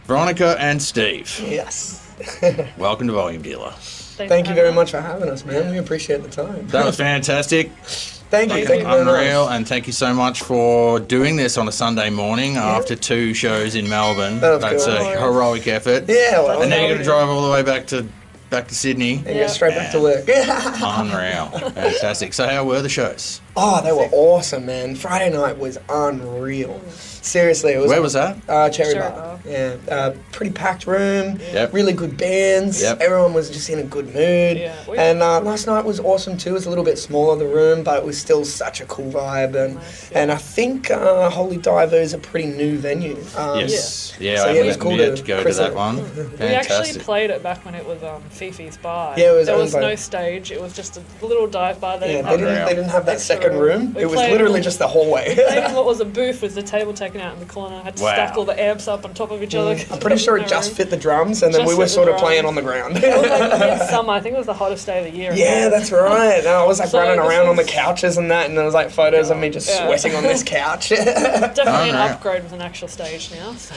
Veronica and Steve. Yes. Welcome to Volume Dealer. Thank you very much for having us, man. We appreciate the time. That was fantastic. Thank you very Unreal, much. and thank you so much for doing this on a Sunday morning after 2 shows in Melbourne. That's a heroic effort. Yeah, well, and then you're going to drive all the way back to Sydney. And go straight back to work. Unreal. Fantastic. So how were the shows? Oh, they were awesome, man. Friday night was unreal. Seriously, it was. Where was that? Cherry Bar. Yeah, pretty packed room. Yep. Really good bands. Yep. Everyone was just in a good mood. Yeah. And last night was awesome too. It was a little bit smaller, the room, but it was still such a cool vibe. And I think Holy Diver is a pretty new venue. Yes. Yeah, so I it was cool to go to that one. We actually played it back when it was Fifi's bar. Yeah, it was there was owned by- no stage. It was just a little dive bar. Yeah, they didn't have that extra second room. It was literally just the hallway. What was a booth with the table taken out in the corner. I had to stack all the amps up on top of each other. I'm pretty sure it just fit the drums, and then Just we were fit the sort of drums. playing on the ground. It was like midsummer. I think it was the hottest day of the year. Yeah, that's right. And I was like So running this around on the was- couches and that, and there was like photos of me just Yeah. sweating on this couch. Definitely an Unreal. upgrade with an actual stage now. So.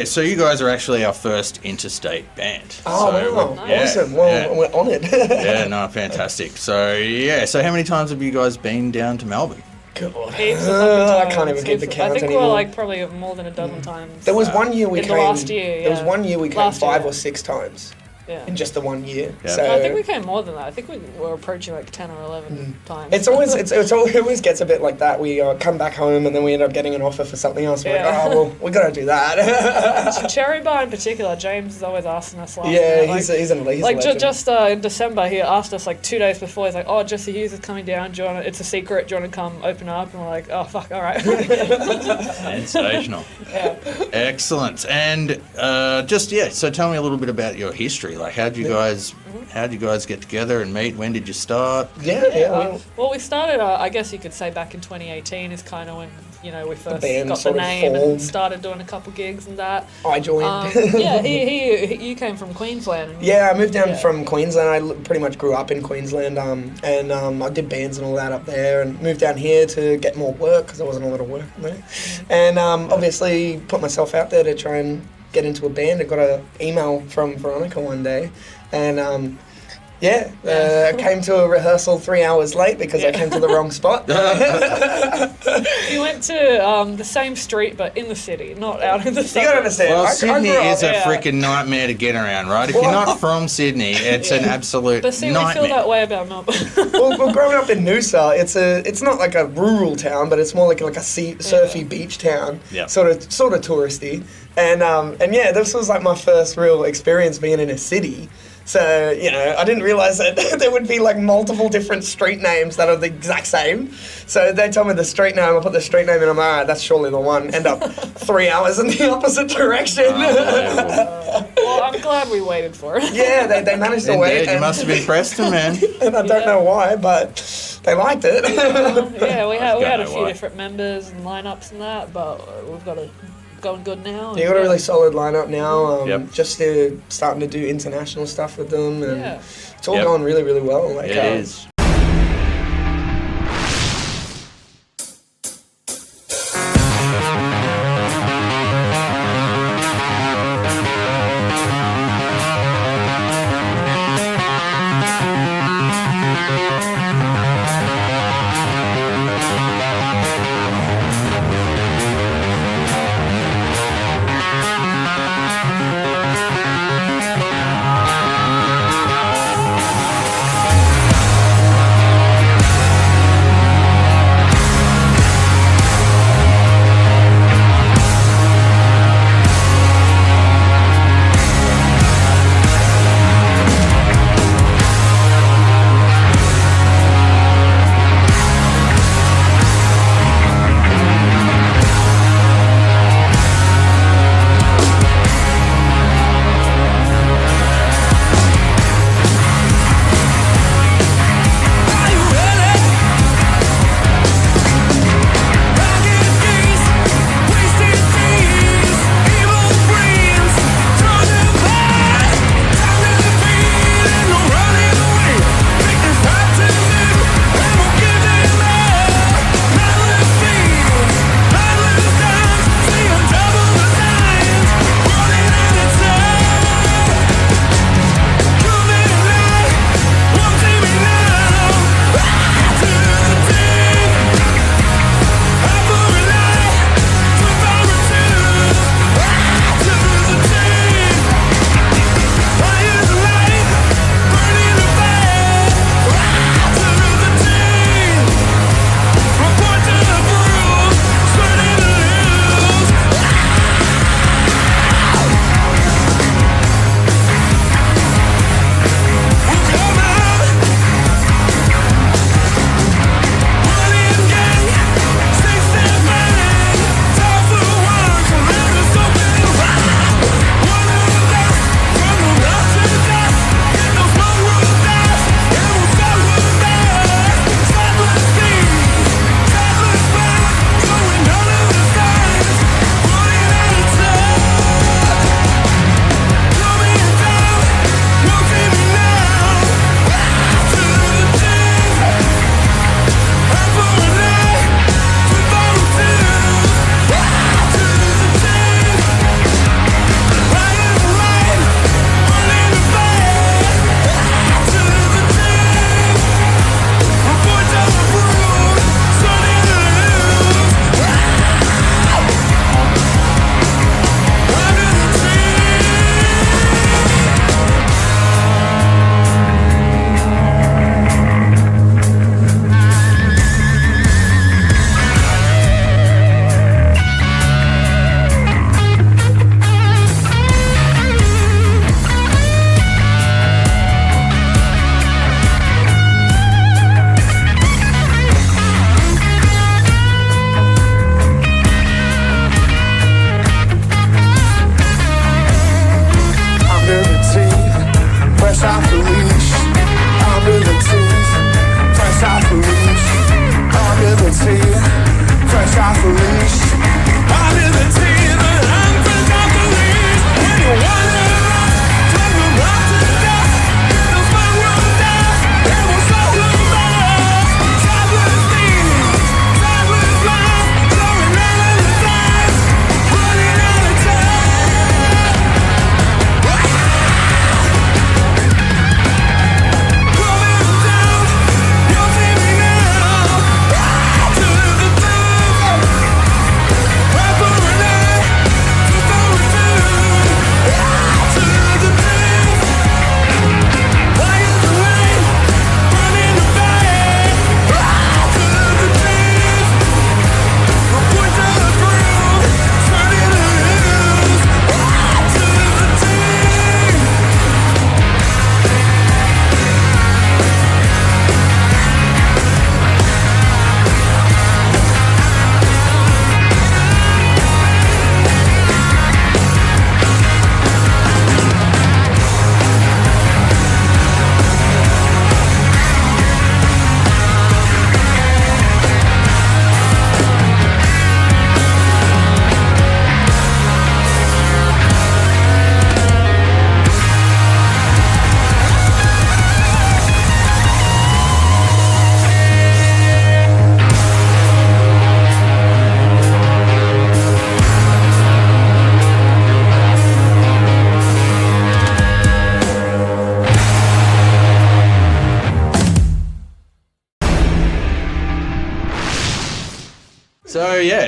So you guys are actually our first interstate band. Oh, so, wow. yeah, Awesome. Well, yeah. we're on it. Yeah, no, fantastic. So how many times have you guys been down to Melbourne? God. Heaps of I fucking can't even times. get the Heaps of- count I think anymore. we're like probably more than a dozen times. There was one year we in came. the last year. There was yeah. one year we came Last 5 year. or 6 times Yeah. in just the 1 year. Yeah. So I think we came more than that. I think we were approaching like 10 or 11 times. it always gets a bit like that. We come back home and then we end up getting an offer for something else. We're Yeah. like, oh well, we gotta do that. Cherry Bar in particular, James is always asking us last Yeah, minute, he's a like legend. just in December, he asked us like 2 days before. He's like, "Oh, Jesse Hughes is coming down. Do you want it's a secret. Do you want to come open up?" And we're like, "Oh, fuck, all right." Sensational. Yeah. Excellent. And so tell me a little bit about your history. Like, how'd you guys get together and meet? When did you start? Well, we started, I guess you could say back in 2018 is kind of when, we first band got the sort of name and formed. started doing a couple gigs and that. I joined. Yeah, you came from Queensland. Yeah, I moved down from Queensland. I pretty much grew up in Queensland, and I did bands and all that up there, and moved down here to get more work because there wasn't a lot of work there. And obviously put myself out there to try and get into a band. I got an email from Veronica one day, and I came to a rehearsal 3 hours late because I came to the wrong spot. You went to the same street but in the city, not out in the suburbs. You gotta understand. Well, I Sydney grew up- is a freaking nightmare to get around, right? If you're not from Sydney, it's an absolute But see, nightmare. we feel that way about Melbourne. well, growing up in Noosa, it's not like a rural town, but it's more like a surfy beach town, Yeah. sort of touristy. And yeah, this was like my first real experience being in a city. So, I didn't realise that there would be like multiple different street names that are the exact same. So they told me the street name, I put the street name in, I'm like, all right, that's surely the one. End up 3 hours in the opposite direction. Well, I'm glad we waited for it. Yeah, they managed to wait. Indeed, you must have been Preston, man. And I don't know why, but they liked it. Yeah, we had a know few why. different members and lineups and that, but we've got it going good now. You got a really solid lineup now. Yep. Just starting to do international stuff with them, and Yeah. it's all going really, really well. Like, It is.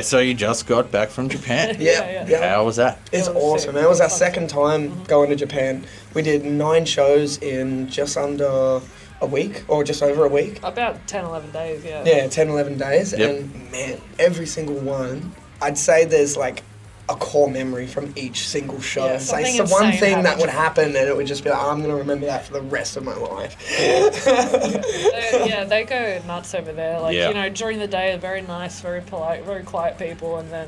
so you just got back from Japan. Yeah. How was that? It's It was awesome. sick. It was our It was second time going to Japan. We did 9 shows in just under a week, or just over a week. About 10, 11 days, yeah. Yeah, 10, 11 days. Yep. And man, every single one, I'd say there's like a core memory from each single show. Yeah, It's like something the one insane thing that happened. would happen, and it would just be like, I'm going to remember that for the rest of my life. They go nuts over there. Like, Yeah. you know, during the day, they're very nice, very polite, very quiet people, and then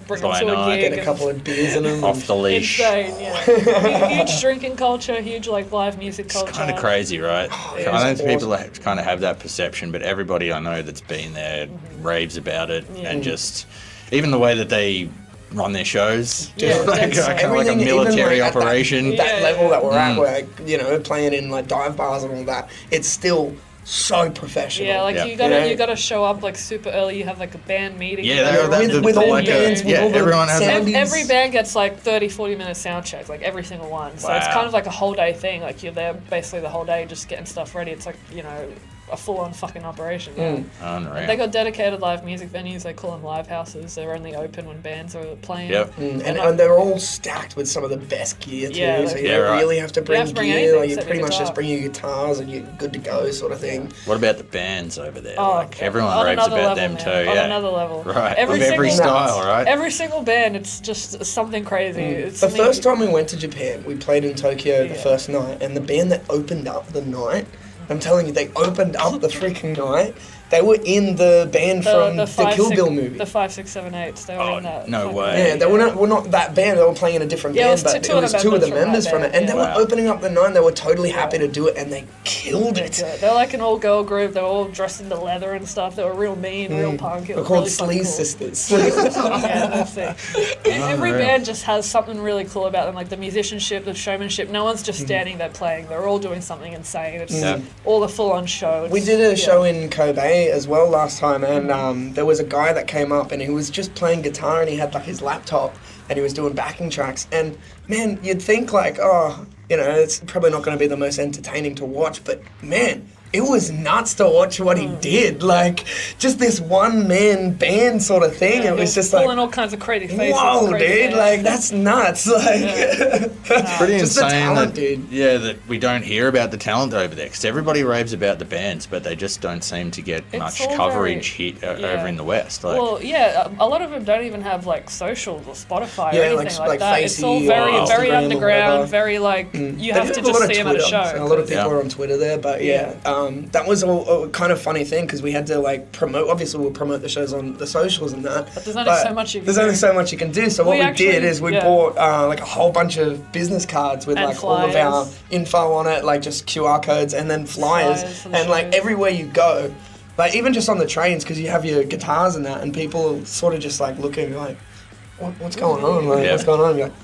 bring them By to a night, gig. Get a couple of beers in them. Off the leash. Insane, yeah. Huge drinking culture, huge, like, live music culture. It's kind of crazy, right? it I is know people kind of have that perception, but everybody I know that's been there raves about it, and just even the way that they run their shows, Yeah, like, that's kind of like a everything, even, military like, at operation. That Yeah, level that we're at, Mm. where, like, you know, playing in like dive bars and all that, it's still so professional. Yeah, like Yeah. you gotta You know? you gotta show up like super early. You have like a band meeting. Yeah, you know, they're- they're with the- all like the bands, a, with yeah, all the everyone has sound- a, Every band gets like 30, 40-minute sound checks, like every single one. So it's Wow. kind of like a whole day thing. Like you're there basically the whole day just getting stuff ready. It's like, you know, a full-on fucking operation. Yeah. unreal. They got dedicated live music venues. They call them live houses. They're only open when bands are playing. Yep. And they're all stacked with some of the best gear too, Yeah, so you yeah, don't right. really have to bring have to bring gear. anything Like you except pretty your much just guitar. bring your guitars and you're good to go, sort of thing. What about the bands over there? Oh, Like everyone on raves another about level, them man. too. On Yeah. another level. Right. Every Of every single- style, right? Every single band, it's just something crazy. It's The something- first time we went to Japan, we played in Tokyo the Yeah. first night, and the band that opened up the night, I'm telling you, they opened up the freaking night. They were in the band from the Kill Bill movie. The 5, 6, 7, 8s. They were Oh, in that. no fucking- way. Yeah, they were not that band. They were playing in a different Yeah, it band, was but two it of was the 2 of the members members from from that it, and they band, were yeah. opening up the night. And they were totally happy to do it, and they killed it. Yeah, they're like an all-girl group. They were all dressed in the leather and stuff. They were real mean, real punk. It They're was called really fucking Sleaze cool. Sisters. Yeah, that's it. Every Unreal. band just has something really cool about them, like the musicianship, the showmanship. No one's just standing there playing. They're all doing something insane. It's Yeah. all a full-on show. We It's- did a yeah. show in Kobe as well last time, and there was a guy that came up and he was just playing guitar and he had like his laptop and he was doing backing tracks. And man, you'd think like, oh, you know, it's probably not going to be the most entertaining to watch, but man, it was nuts to watch what he did. Like, just this one-man band sort of thing. Yeah, It was just pulling like, all kinds of crazy faces. whoa, crazy dude, hair. like, that's nuts. Like, Pretty just the insane talent, that, dude. yeah, that we don't hear about the talent over there because everybody raves about the bands, but they just don't seem to get It's much all coverage very- over in the West. Like, Well, yeah, a lot of them don't even have like socials or Spotify Yeah, or anything like- like, like that. It's all Facey very, or very Instagram or underground, whatever. very like you They have do to a lot just of see them at a Twitter, show. so a lot of people Yeah. are on Twitter there, but yeah, that was a kind of funny thing because we had to like promote. Obviously, we'll promote the shows on the socials and that. But there's only so much you can There's do. only so much you can do. So what We we actually- did is we yeah. bought like a whole bunch of business cards with And like all of our flyers. info on it, like just QR codes and then flyers, Flyers for the and like shows. everywhere you go. Like even just on the trains, because you have your guitars and that, and people sort of just like looking like, what's going on? Like, Yeah. what's going on? You're like,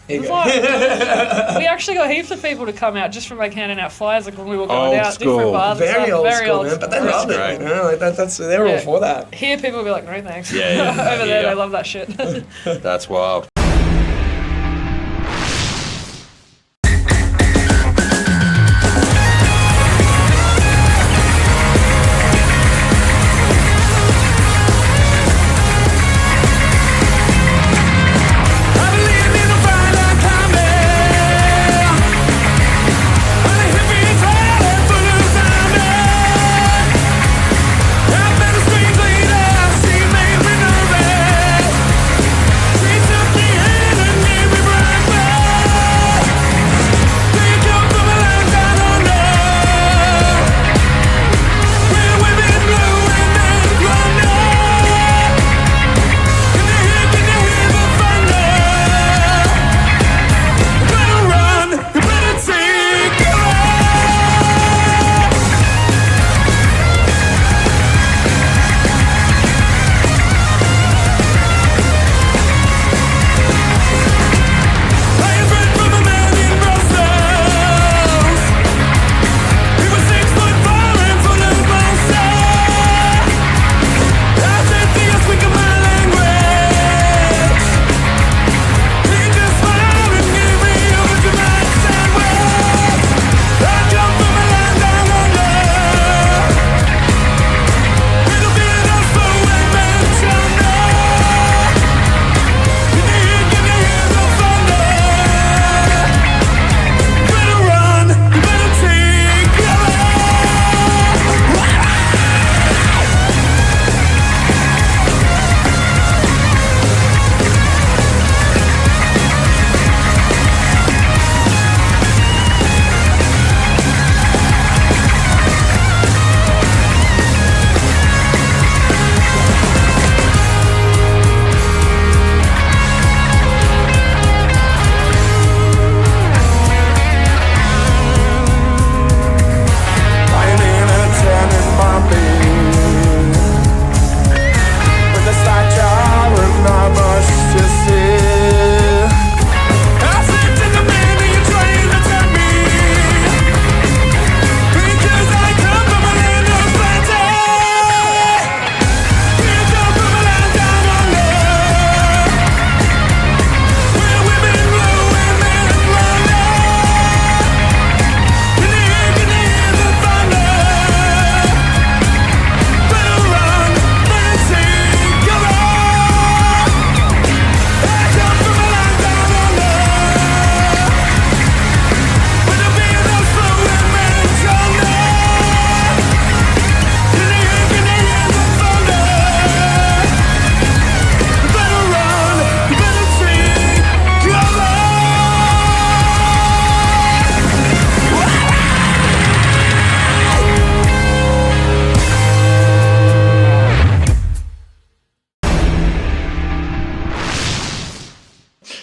here you It's go. like- we actually got heaps of people to come out just from like handing out flyers like when we were going Old out, school. different bars. and Very stuff, old very school, old man. But they school. loved it, great. you know? Like they're all Yeah. for that. Here people will be like, no thanks. Yeah, yeah, Over there yeah. they love that shit. that's wild. She took me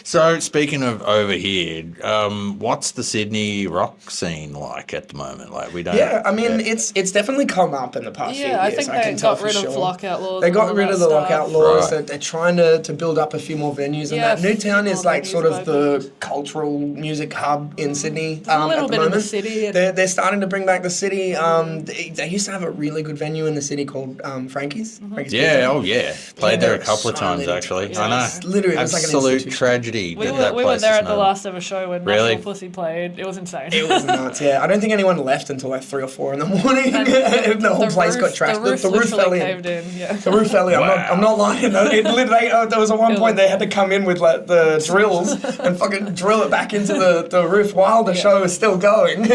So, speaking of over here, what's the Sydney rock scene like at the moment? Like, we don't. Yeah, I mean, it's definitely come up in the past few years. I think they can tell got for rid of sure. lockout laws. They and got all rid that of the stuff. lockout laws. Right. They're trying to build up a few more venues and Yeah, that. a few Newtown is more like venues sort of have the cultural music hub in Sydney a little at the bit in the moment. city and- They're starting to bring back the city. They used to have a really good venue in the city called Frankie's. Frankie's Yeah, Pizza. oh yeah. Played there a couple of So times, many actually. times. I know. It's literally, it was like an Absolute institution. tragedy. We that were, that we were place there is at the no- last ever show when Really? National Pussy played. It was insane. It was nuts, yeah. I don't think anyone left until like 3 or 4 in the morning. The whole place got trashed. The roof fell in. caved in. Yeah. The roof fell in. Wow. I'm not lying. There was at one point they had to come in with like the drills and fucking drill it back into the roof while the show was still going.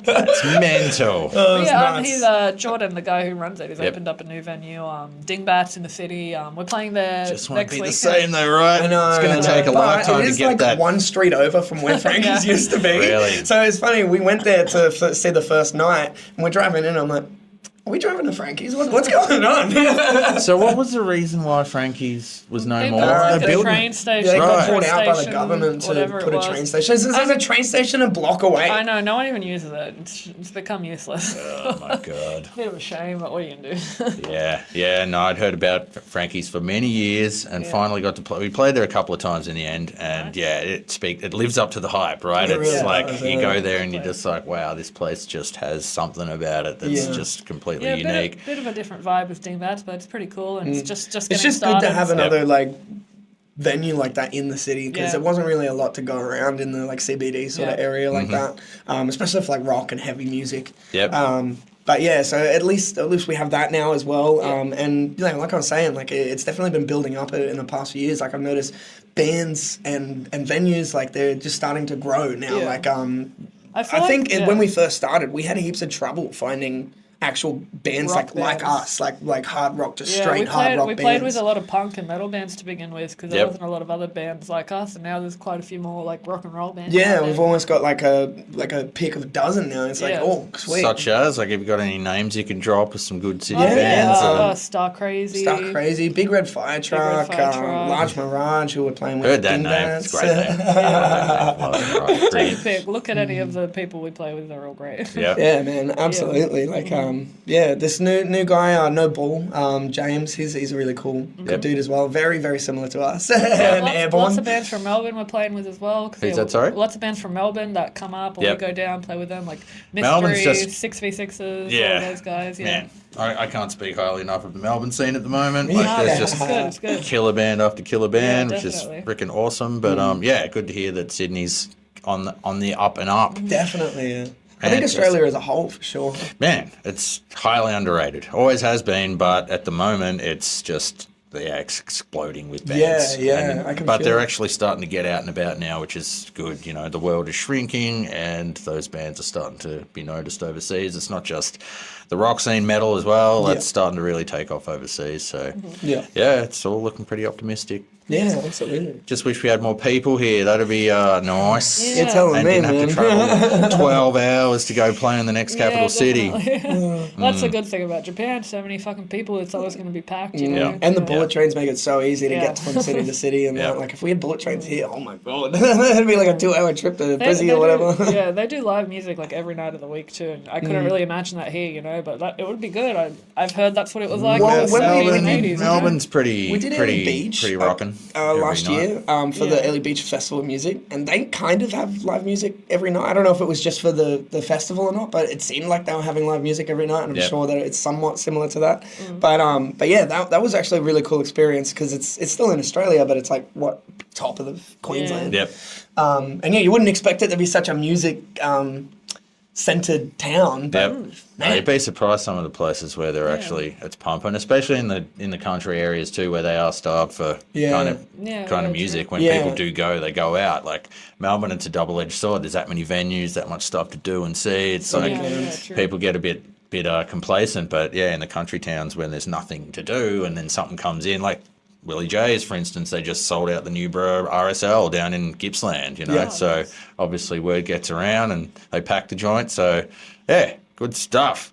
It's mental. Yeah, nuts. he's Jordan, the guy who runs it. He's Yep. opened up a new venue, Dingbats in the city. We're playing there Just won't next be the weekend. same though, right? I know. It's going to take a But lifetime it to is get like that. one street over from where Frankie's Yeah. used to be. Really? So it's funny. We went there to see the first night, and we're driving in. I'm like, are we driving to Frankie's? What's going on? So what was the reason why Frankie's was no They more? built like They a built train it. station. Yeah, they got Right. bought out by the station, government to whatever put it a was. train station. There's a train station a block away. I know, no one even uses it. It's become useless. Oh my god. Bit of a shame, but what are you going to do? Yeah. No, I'd heard about Frankie's for many years, and Yeah. finally got to play. We played there a couple of times in the end, and it lives up to the hype, right? It It's really like does, you yeah. go there and you're just like, wow, this place just has something about it that's Yeah. just completely Yeah, unique. bit of a different vibe with Dingbats, but it's pretty cool, and it's just getting It's just started. good to have so- another like venue like that in the city because Yeah. there wasn't really a lot to go around in the like CBD sort of Yeah. area like that, especially for like rock and heavy music. Yep. But yeah, so at least we have that now as well. Yeah. And you know, like I was saying, like it's definitely been building up in the past few years. Like I've noticed bands and venues like they're just starting to grow now. Yeah. Like I think yeah. when we first started, we had heaps of trouble finding actual bands Rock like bands. us, like hard rock, just Yeah, straight hard rock we bands. played with a lot of punk and metal bands to begin with because there Yep. wasn't a lot of other bands like us, and now there's quite a few more like rock and roll bands. Yeah, out we've there. almost got like a pick of a dozen now. It's like, Yeah. oh, sweet. Such as, like, have you got any names you can drop with some good city Yeah. bands? Star Crazy. Star Crazy, Big Red Fire Truck, Fire Truck. Large Mirage, who we're playing with. Heard that name. It's a great name. Right, Take great. your pick. Look at any of the people we play with; they're all great. Yeah. Yeah, man, absolutely. Like, this new guy, No Bull, James, he's a really cool good Yep. dude as well. Very, very similar to us. And Airborne. Lots of bands from Melbourne we're playing with as well. Who's that, sorry? Lots of bands from Melbourne that come up, or Yep. we go down, play with them, like Melbourne's Mystery, just- 6v6s, Yeah. all those guys. Yeah. Man, I can't speak highly enough of the Melbourne scene at the moment. Yeah. Like, there's it's just good. It's good. killer band after killer band, Yeah, which is definitely. freaking awesome. But yeah, good to hear that Sydney's on the up and up. Definitely, yeah. I think Fantastic. Australia as a whole, for sure. Man, it's highly underrated. Always has been, but at the moment, it's just exploding with bands. Yeah, I can But feel they're it. actually starting to get out and about now, which is good. You know, the world is shrinking, and those bands are starting to be noticed overseas. It's not just the rock scene, metal as well. That's Yeah. starting to really take off overseas. So, Yeah. yeah, it's all looking pretty optimistic. Yeah, absolutely. Just wish we had more people here. That'd be nice. Yeah. You're telling And me, didn't have to man. travel 12 hours to go play in the next capital city. That's the good thing about Japan. So many fucking people, it's always going to be packed. You know? Yeah. And the bullet trains make it so easy to Yeah. get from city to city. And Yeah. like, if we had bullet trains here, oh my god, it'd be like a 2-hour trip to Brizzy or whatever. Yeah, they do live music like every night of the week too. And I couldn't really imagine that here, you know, but it would be good. I've heard that's what it was like Well, in the when we- 70s when and we- 80s. you know? Melbourne's pretty, We did pretty, Early Beach pretty rocking. every last night. year for the Yeah. Early Beach Festival of Music, and they kind of have live music every night. I don't know if it was just for the festival or not, but it seemed like they were having live music every night, and I'm Yep. sure that it's somewhat similar to that. But yeah, that was actually a really cool experience because it's still in Australia, but it's like top of the Queensland. Yep. And yeah, you wouldn't expect it to be such a music centered town, but Yep. No, you'd be surprised some of the places where they're actually it's pumping, especially in the country areas too, where they are starved for Yeah. kind of Yeah, music. When Yeah. people do go, they go out. Like Melbourne, it's a double-edged sword. There's that many venues, that much stuff to do and see. It's like true. people get a bit complacent, but yeah, in the country towns when there's nothing to do, and then something comes in, like Willie J's, for instance, they just sold out the Newborough RSL down in Gippsland, you know. Yeah. So obviously word gets around and they pack the joint. So yeah, good stuff.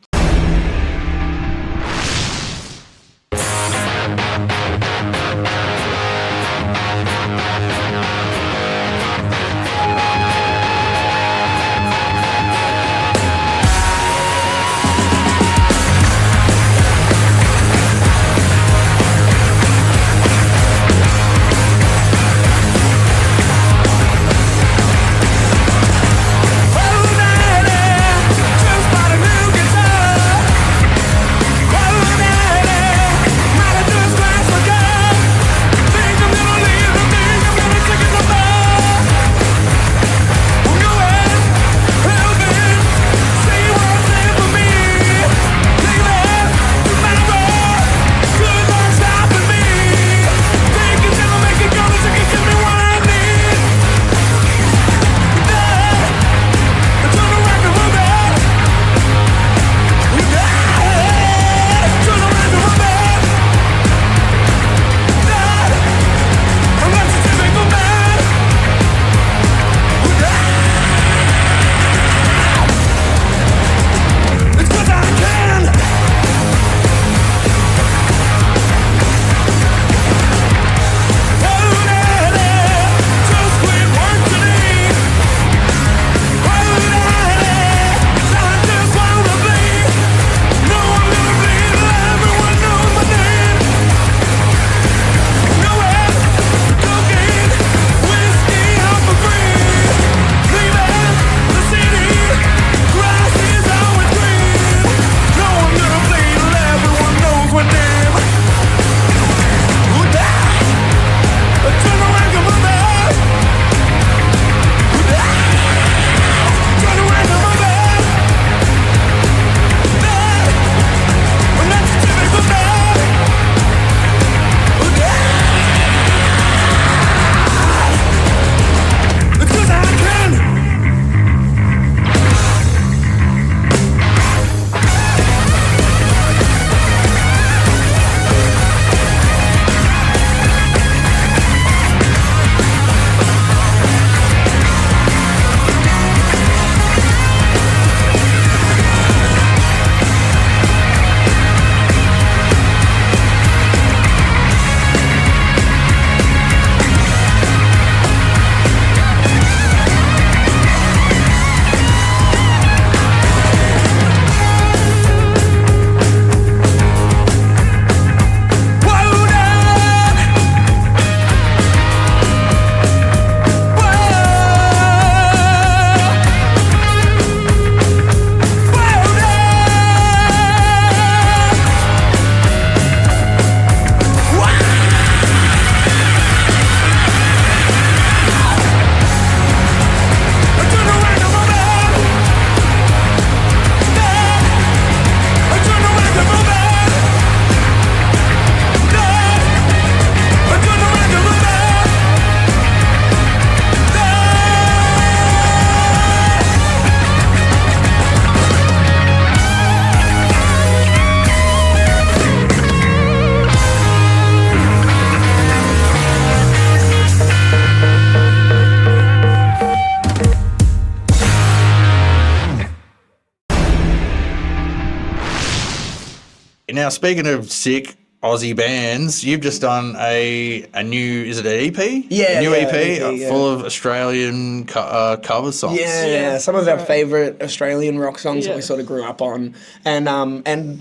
Now, speaking of sick Aussie bands, you've just done a new, is it an EP? Yeah, a new yeah, EP, EP, yeah. full of Australian cover songs. Yeah, some of our favourite Australian rock songs that we sort of grew up on, and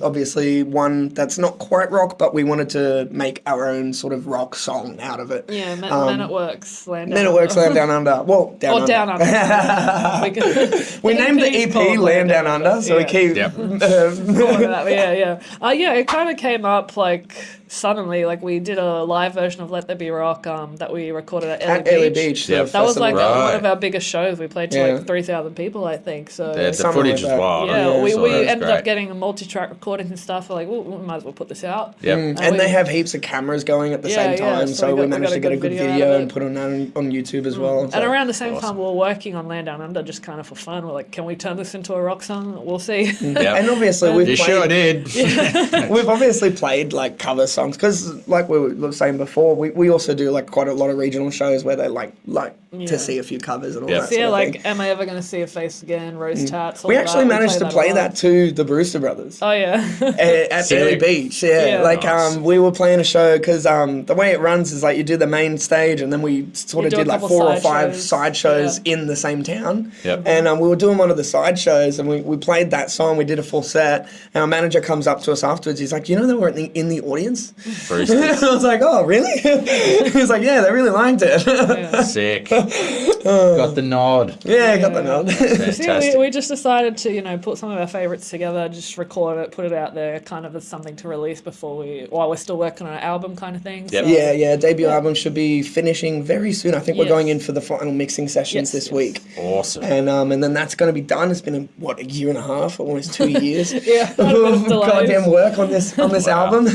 obviously one that's not quite rock, but we wanted to make our own sort of rock song out of it. Yeah, Men at Work's Land Down Men at Work's Land Down Under. Well, Down Under. Down Under. We named the EP Land Down Under, so we keep. Yep. Yeah, it kind of came up like suddenly. Like we did a live version of Let There Be Rock that we recorded at Ellie Beach. Yep. That was like Right. one of our biggest shows. We played to like 3,000 people, I think. So The footage is wild. yeah, we ended great. up getting a multi-track recordings and stuff. We're like, well, we might as well put this out. Yep. And they have heaps of cameras going at the same time, so we managed to get a good video and put on that on YouTube as well. And around the same time, we were working on Land Down Under just kind of for fun. We're like, can we turn this into a rock song? We'll see. Yep. And obviously we've You sure did. we've obviously played like cover songs because, like we were saying before, we also do like quite a lot of regional shows where they like to see a few covers and all that. So yeah, sort of like, thing. Am I Ever Gonna See a Face Again? Rose Tats. We actually managed to play that to the Brewster Brothers. Oh yeah. At Ellie Beach, Yeah. Like Nice. we were playing a show because the way it runs is like you do the main stage and then we sort of do a did like couple 4 or side 5 shows. side shows Yeah. in the same town. Yep. And we were doing one of the side shows and we played that song. We did a full set. And our manager comes up to us afterwards. He's like, "You know they were in the audience?" Bruce. I was like, "Oh, really?" He was like, "Yeah, they really liked it." Sick. Got the nod. Yeah, I got the nod. So yeah, Fantastic. we just decided to, put some of our favourites together, just record it, put it out there, kind of as something to release while we're still working on an album kind of thing. Yep. So, Yeah, debut album should be finishing very soon. I think we're Yes. going in for the final mixing sessions this week. Awesome. And then that's going to be done. It's been a year and a half, almost 2 years. Yeah, had a bit of delays. Goddamn work on this album.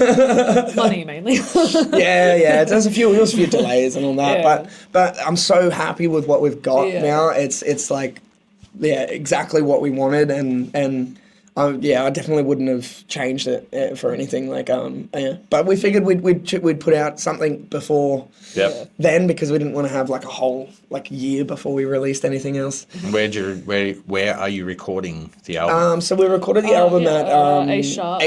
Money mainly. yeah. There's a few delays and all that, Yeah. but I'm so happy with what we've got Yeah. now. It's like exactly what we wanted, and I definitely wouldn't have changed it for anything. Like but we figured we'd put out something before. Yep. Then because we didn't want to have like a whole year before we released anything else. Where are you recording the album? So we recorded the album at A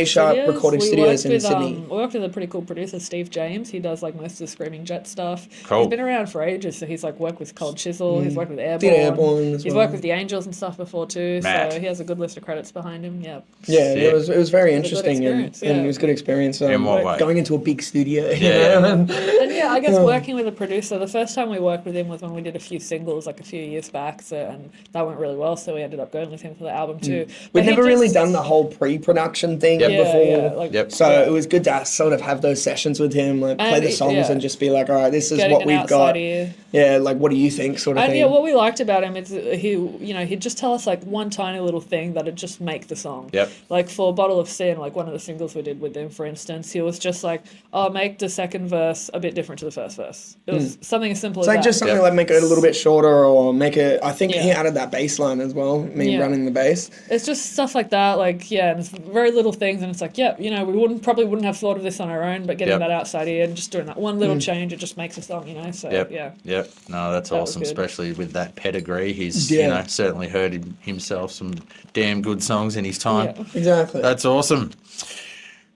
Sharp Recording Studios in Sydney. We worked with a pretty cool producer, Steve James. He does like most of the Screaming Jet stuff. Cool. He's been around for ages, so he's like worked with Cold Chisel. He's worked with Airborne. Did Airborne as He's well. worked with the Angels and stuff before too. Mad. So he has a good list of credits behind him. Yeah. Yeah, Sick. it was very It was a good interesting and experience, yeah. it was a good experience. In what way? Going into a big studio. Yeah. And yeah, I guess working with a producer, the first time we worked with him was when we did a few singles like a few years back, and that went really well, so we ended up going with him for the album too. We'd But he never really just- done the whole pre-production thing Yep. before. Yeah, like, Yep. So it was good to sort of have those sessions with him, like play And the songs yeah. and just be like, all right, this is getting what an we've outside got. ear. Yeah, like what do you think, sort of And thing. yeah, what we liked about him is he'd just tell us like one tiny little thing that'd just make the song. Yep. Like for Bottle of Sin, like one of the singles we did with him, for instance, he was just like, "Oh, make the second verse a bit different to the first verse." It was something as simple It's as like that. just something Yep. like make it a little bit shorter or make it. I think he Yeah. added that bass line as well. Me Yeah. running the bass. It's just stuff like that, like and it's very little things, and it's like, we probably wouldn't have thought of this on our own, but getting Yep. that outside ear and just doing that one little change, it just makes a song, So Yep. yeah. Yep. No, that's That was awesome, good. especially with that pedigree. He's Yeah. certainly heard himself some damn good songs in his time. Yeah. Exactly. That's awesome.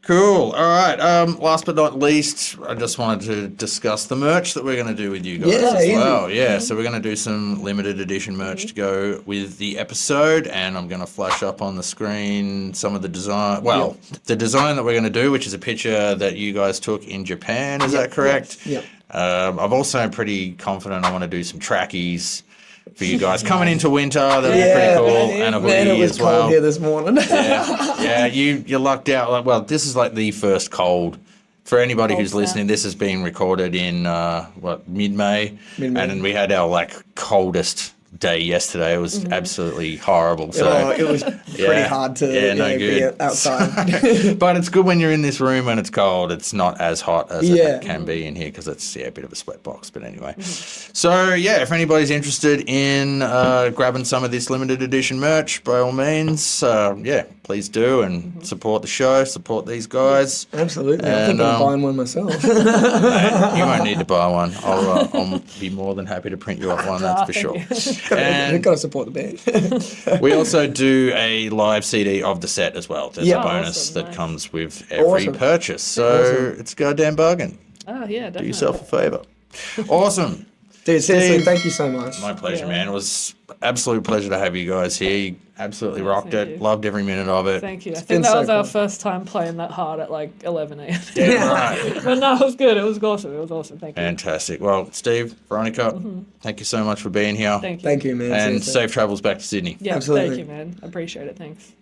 Cool. All right. Last but not least, I just wanted to discuss the merch that we're going to do with you guys Yeah, as easy. well. Yeah. So we're going to do some limited edition merch to go with the episode, and I'm going to flash up on the screen some of the design. Well, the design that we're going to do, which is a picture that you guys took in Japan. Is that correct? Yep. I'm also pretty confident I want to do some trackies for you guys coming into winter. That'd be pretty cool, and a Man, it hoodie was as cold well. here this morning. Yeah, you lucked out. Like, well, this is like the first cold. For anybody Cold who's snap. listening, this has been recorded in mid-May, and then we had our like coldest day yesterday. It was absolutely horrible. So Oh, it was pretty Yeah. hard to Yeah, no be good. outside. but it's good when you're in this room and it's cold. It's not as hot as Yeah. it can be in here because it's a bit of a sweat box. But anyway, so yeah, if anybody's interested in grabbing some of this limited edition merch, by all means, please please do, and support the show, support these guys. Absolutely. I'm And, thinking of buying one myself. Mate, you won't need to buy one. I'll be more than happy to print you up one, that's for sure. You've And got to support the band. we also do a live CD of the set as well. There's Yeah. a bonus Awesome, that nice. comes with every Awesome. purchase. So it's a goddamn bargain. Oh, yeah, definitely. Do yourself a favour. Awesome. Dude, seriously, Steve. thank you so much. My pleasure, Yeah. man. It was absolute pleasure to have you guys here. You absolutely rocked thank it. you. Loved every minute of it. Thank you. I been think that so was our cool. first time playing that hard at like 11 a.m. Damn right. But no, it was good. It was awesome. It was awesome. Thank you. Fantastic. Well, Steve, Veronica, thank you so much for being here. Thank you. Thank you, man. And seriously. safe travels back to Sydney. Yeah, Absolutely. thank you, man. I appreciate it. Thanks.